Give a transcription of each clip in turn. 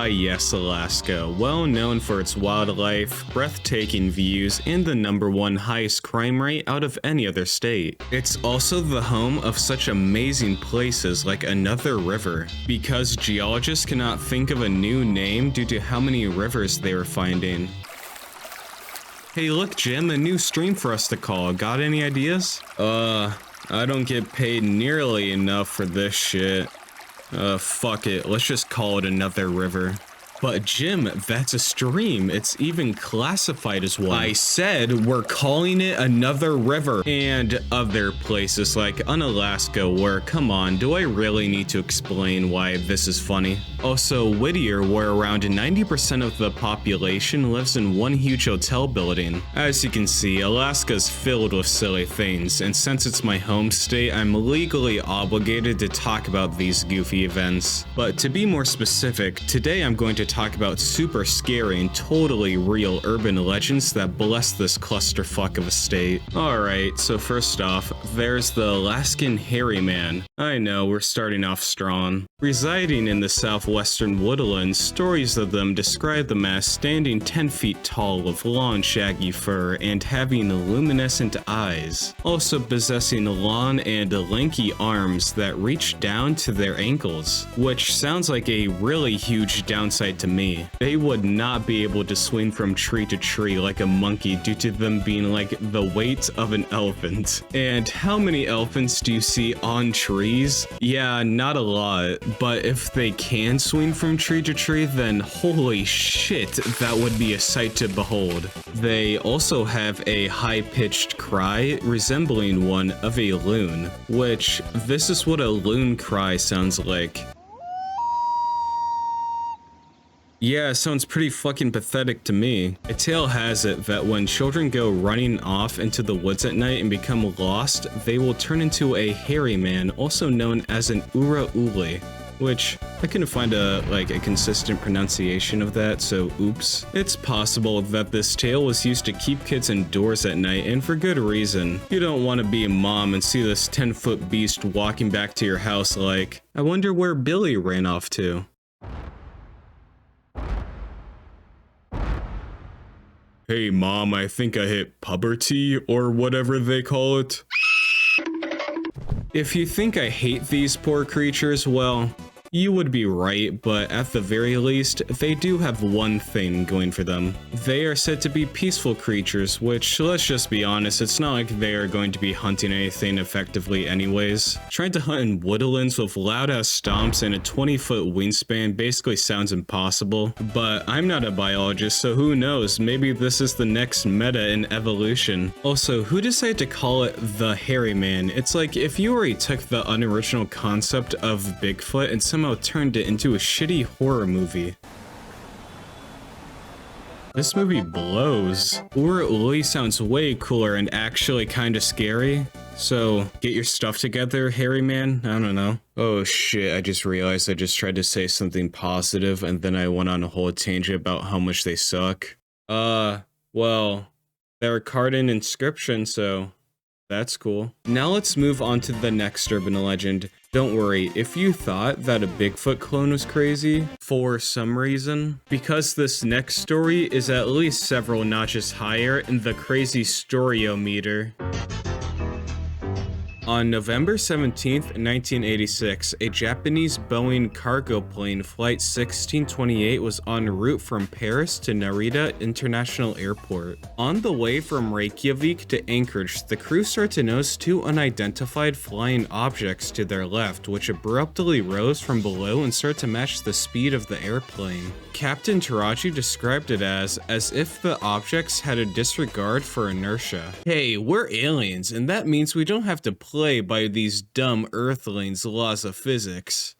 Why yes, Alaska, well known for its wildlife, breathtaking views, and the #1 highest crime rate out of any other state. It's also the home of such amazing places like another river, because geologists cannot think of a new name due to how many rivers they were finding. Hey look Jim, a new stream for us to call. Got any ideas? I don't get paid nearly enough for this shit. Fuck it, let's just call it another river. But Jim, that's a stream. It's even classified as one. I said we're calling it another river. And other places like Unalaska where, come on, do I really need to explain why this is funny? Also, Whittier, where around 90% of the population lives in one huge hotel building. As you can see, Alaska's filled with silly things, and since it's my home state, I'm legally obligated to talk about these goofy events. But to be more specific, today I'm going to talk about super scary and totally real urban legends that bless this clusterfuck of a state. Alright, so first off, there's the Alaskan Hairy Man. I know, we're starting off strong. Residing in the southwestern woodlands, stories of them describe them as standing 10 feet tall with long shaggy fur and having luminescent eyes, also possessing long and lanky arms that reach down to their ankles, which sounds like a really huge downside to me. They would not be able to swing from tree to tree like a monkey due to them being like the weight of an elephant. And how many elephants do you see on trees? Yeah, not a lot. But if they can swing from tree to tree, then holy shit, that would be a sight to behold. They also have a high-pitched cry resembling one of a loon, which this is what a loon cry sounds like. Yeah, sounds pretty fucking pathetic to me. A tale has it that when children go running off into the woods at night and become lost, they will turn into a hairy man, also known as an ura-uli. Which, I couldn't find a consistent pronunciation of that, so oops. It's possible that this tale was used to keep kids indoors at night, and for good reason. You don't want to be a mom and see this 10-foot beast walking back to your house like, I wonder where Billy ran off to. Hey mom, I think I hit puberty, or whatever they call it. If you think I hate these poor creatures, well, you would be right, but at the very least, they do have one thing going for them. They are said to be peaceful creatures, which, let's just be honest, it's not like they are going to be hunting anything effectively anyways. Trying to hunt in woodlands with loud-ass stomps and a 20-foot wingspan basically sounds impossible, but I'm not a biologist, so who knows, maybe this is the next meta in evolution. Also, who decided to call it the Hairy Man? It's like if you already took the unoriginal concept of Bigfoot and somehow turned it into a shitty horror movie. This movie blows. Ura-uli sounds way cooler and actually kinda scary. So, get your stuff together, hairy man? I don't know. Oh shit, I just realized I just tried to say something positive and then I went on a whole tangent about how much they suck. Well, they're carved in inscription, so that's cool. Now let's move on to the next urban legend. Don't worry, if you thought that a Bigfoot clone was crazy, for some reason, because this next story is at least several notches higher in the crazy storyometer. On November 17th, 1986, a Japanese Boeing cargo plane Flight 1628 was en route from Paris to Narita International Airport. On the way from Reykjavik to Anchorage, the crew started to notice two unidentified flying objects to their left, which abruptly rose from below and started to match the speed of the airplane. Captain Taraji described it as if the objects had a disregard for inertia. Hey, we're aliens, and that means we don't have to play by these dumb earthlings' laws of physics.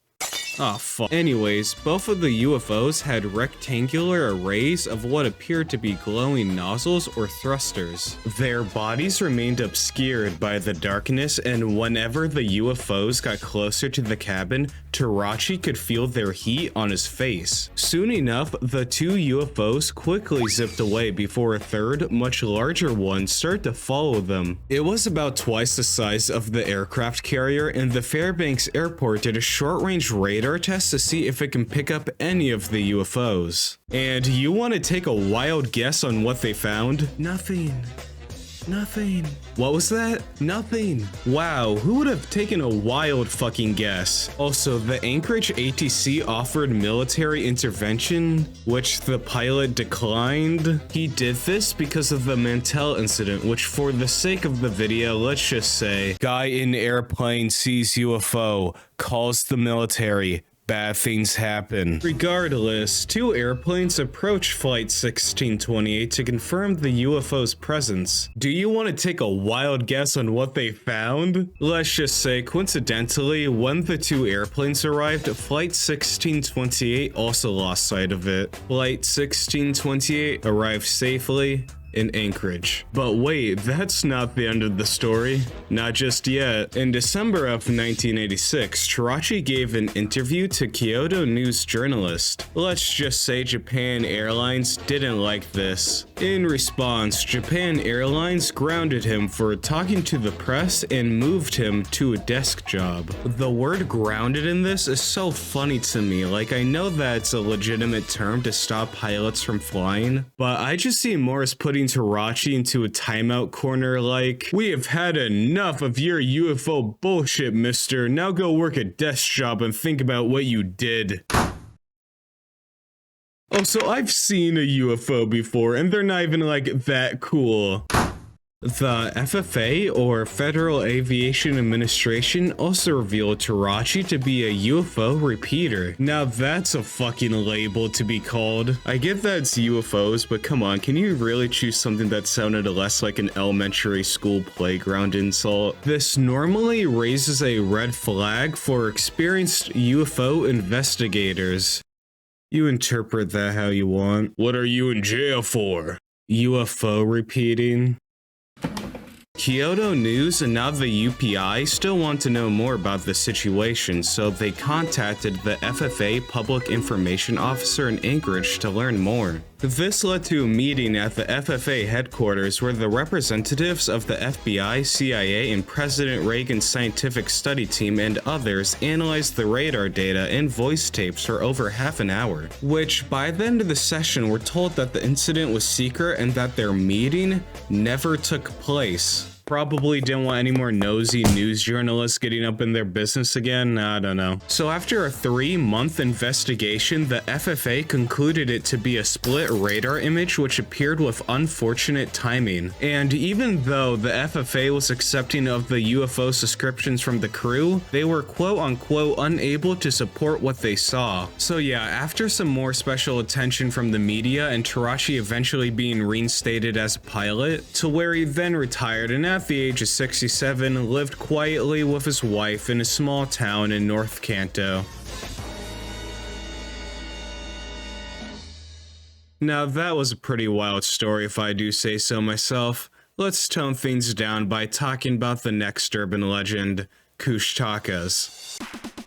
Oh fuck. Anyways, both of the UFOs had rectangular arrays of what appeared to be glowing nozzles or thrusters. Their bodies remained obscured by the darkness, and whenever the UFOs got closer to the cabin, Tarachi could feel their heat on his face. Soon enough, the two UFOs quickly zipped away before a third, much larger one started to follow them. It was about twice the size of the aircraft carrier, and the Fairbanks Airport did a short-range radar radar test to see if it can pick up any of the UFOs. And you want to take a wild guess on what they found? Nothing. Nothing. What was that? Nothing. Wow, who would have taken a wild fucking guess? Also, the Anchorage ATC offered military intervention, which the pilot declined. He did this because of the Mantell incident, which for the sake of the video, let's just say, guy in airplane sees UFO, calls the military. Bad things happen. Regardless, 2 airplanes approached Flight 1628 to confirm the UFO's presence. Do you want to take a wild guess on what they found? Let's just say, coincidentally, when the 2 airplanes arrived, Flight 1628 also lost sight of it. Flight 1628 arrived safely in Anchorage. But wait, that's not the end of the story. Not just yet. In December of 1986, Tarachi gave an interview to Kyoto News journalist. Let's just say Japan Airlines didn't like this. In response, Japan Airlines grounded him for talking to the press and moved him to a desk job. The word grounded in this is so funny to me. Like, I know that it's a legitimate term to stop pilots from flying, but I just see more as putting Tarachi into a timeout corner like, we have had enough of your UFO bullshit, mister. Now go work a desk job and think about what you did. Also, I've seen a UFO before, and they're not even like that cool. The FFA, or Federal Aviation Administration, also revealed Tarachi to be a UFO repeater. Now that's a fucking label to be called. I get that it's UFOs, but come on, can you really choose something that sounded less like an elementary school playground insult? This normally raises a red flag for experienced UFO investigators. You interpret that how you want. What are you in jail for? UFO repeating. Kyoto News and now the UPI still want to know more about the situation, so they contacted the FFA Public Information Officer in Anchorage to learn more. This led to a meeting at the FFA headquarters where the representatives of the FBI, CIA, and President Reagan's scientific study team and others analyzed the radar data and voice tapes for over half an hour, which by the end of the session were told that the incident was secret and that their meeting never took place. Probably didn't want any more nosy news journalists getting up in their business again. I don't know. So after a 3-month investigation, the FFA concluded it to be a split radar image which appeared with unfortunate timing. And even though the FFA was accepting of the UFO descriptions from the crew, they were quote-unquote unable to support what they saw. So yeah, after some more special attention from the media and Tarachi eventually being reinstated as a pilot, to where he then retired and at the age of 67 lived quietly with his wife in a small town in North Kanto. Now that was a pretty wild story if I do say so myself. Let's tone things down by talking about the next urban legend, Kushtakas.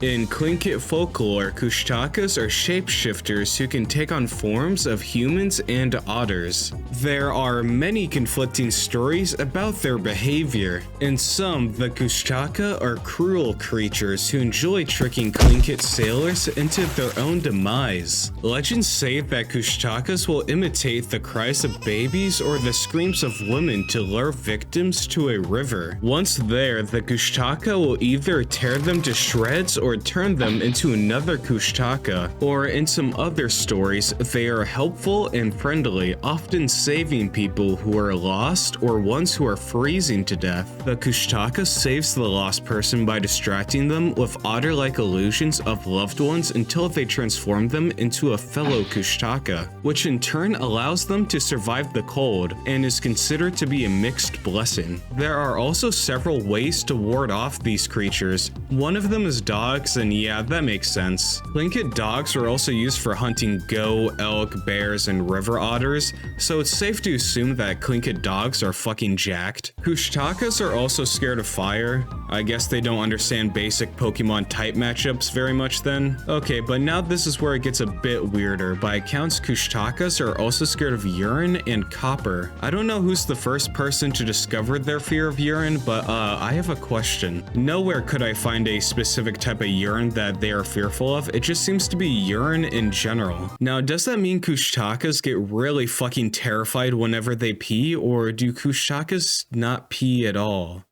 In Tlingit folklore, Kushtakas are shapeshifters who can take on forms of humans and otters. There are many conflicting stories about their behavior. In some, the Kushtaka are cruel creatures who enjoy tricking Tlingit sailors into their own demise. Legends say that Kushtakas will imitate the cries of babies or the screams of women to lure victims to a river. Once there, the Kushtaka will either tear them to shreds or turn them into another Kushtaka, or in some other stories, they are helpful and friendly, often saving people who are lost or ones who are freezing to death. The Kushtaka saves the lost person by distracting them with otter-like illusions of loved ones until they transform them into a fellow Kushtaka, which in turn allows them to survive the cold and is considered to be a mixed blessing. There are also several ways to ward off these creatures. One of them is dogs, and yeah, that makes sense. Tlingit dogs are also used for hunting goat, elk, bears, and river otters, so it's safe to assume that Tlingit dogs are fucking jacked. Kushtakas are also scared of fire. I guess they don't understand basic Pokemon type matchups very much then. Okay, but now this is where it gets a bit weirder. By accounts, Kushtakas are also scared of urine and copper. I don't know who's the first person to discover their fear of urine, but I have a question. Nowhere could I find a specific type of urine that they are fearful of. It just seems to be urine in general. Now, does that mean Kushtakas get really fucking terrified whenever they pee, or do Kushtakas not pee at all?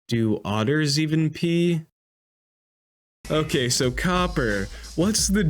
Do otters even pee? Okay, so copper. What's the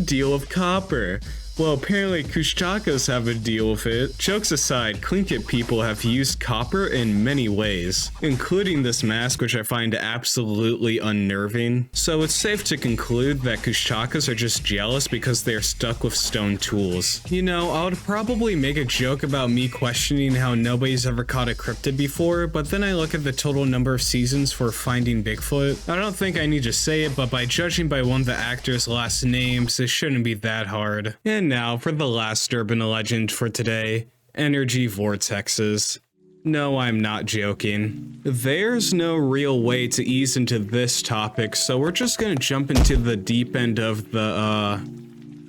deal of copper? Well, apparently Kushtakas have a deal with it. Jokes aside, Tlingit people have used copper in many ways, including this mask, which I find absolutely unnerving. So it's safe to conclude that Kushtakas are just jealous because they're stuck with stone tools. You know, I would probably make a joke about me questioning how nobody's ever caught a cryptid before, but then I look at the total number of seasons for finding Bigfoot. I don't think I need to say it, but by judging by one of the actors' last names, it shouldn't be that hard. And now for the last urban legend for today, energy vortexes. No, I'm not joking. There's no real way to ease into this topic, so we're just gonna jump into the deep end of the,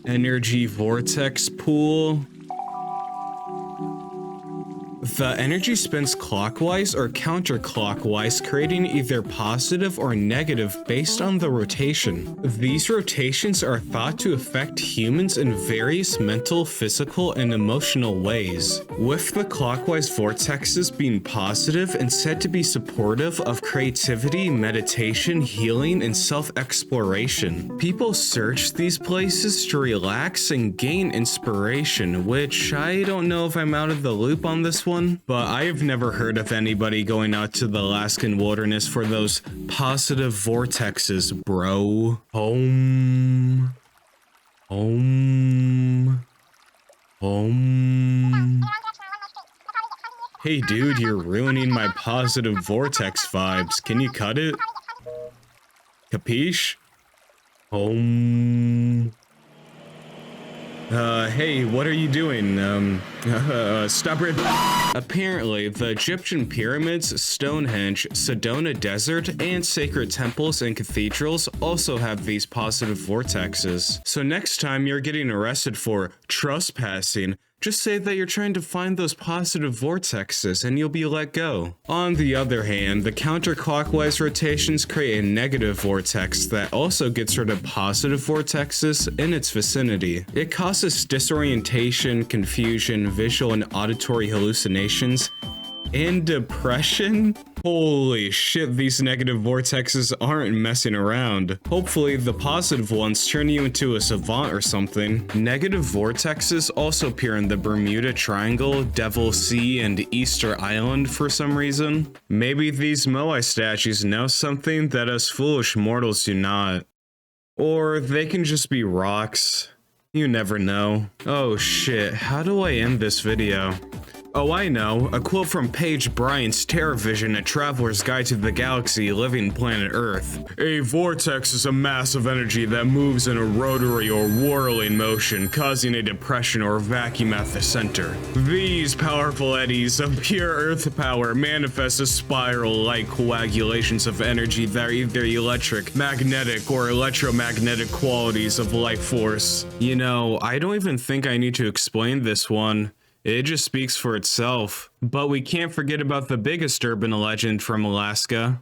energy vortex pool. The energy spins clockwise or counterclockwise, creating either positive or negative based on the rotation. These rotations are thought to affect humans in various mental, physical, and emotional ways, with the clockwise vortexes being positive and said to be supportive of creativity, meditation, healing, and self-exploration. People search these places to relax and gain inspiration, which I don't know if I'm out of the loop on this one, but I have never heard of anybody going out to the Alaskan wilderness for those positive vortexes, bro. Home. Hey dude, you're ruining my positive vortex vibes. Can you cut it? Capiche? Home. Hey, what are you doing? Stop it. Apparently, the Egyptian pyramids, Stonehenge, Sedona Desert, and sacred temples and cathedrals also have these positive vortexes. So next time you're getting arrested for trespassing, just say that you're trying to find those positive vortexes and you'll be let go. On the other hand, the counterclockwise rotations create a negative vortex that also gets rid of positive vortexes in its vicinity. It causes disorientation, confusion, visual and auditory hallucinations, and depression? Holy shit, these negative vortexes aren't messing around. Hopefully the positive ones turn you into a savant or something. Negative vortexes also appear in the Bermuda Triangle, Devil Sea, and Easter Island for some reason. Maybe these Moai statues know something that us foolish mortals do not. Or they can just be rocks. You never know. Oh shit, how do I end this video? Oh, I know. A quote from Paige Bryant's Terror Vision, A Traveler's Guide to the Galaxy, Living Planet Earth. A vortex is a mass of energy that moves in a rotary or whirling motion, causing a depression or vacuum at the center. These powerful eddies of pure earth power manifest as spiral-like coagulations of energy that are either electric, magnetic, or electromagnetic qualities of life force. You know, I don't even think I need to explain this one. It just speaks for itself. But we can't forget about the biggest urban legend from Alaska.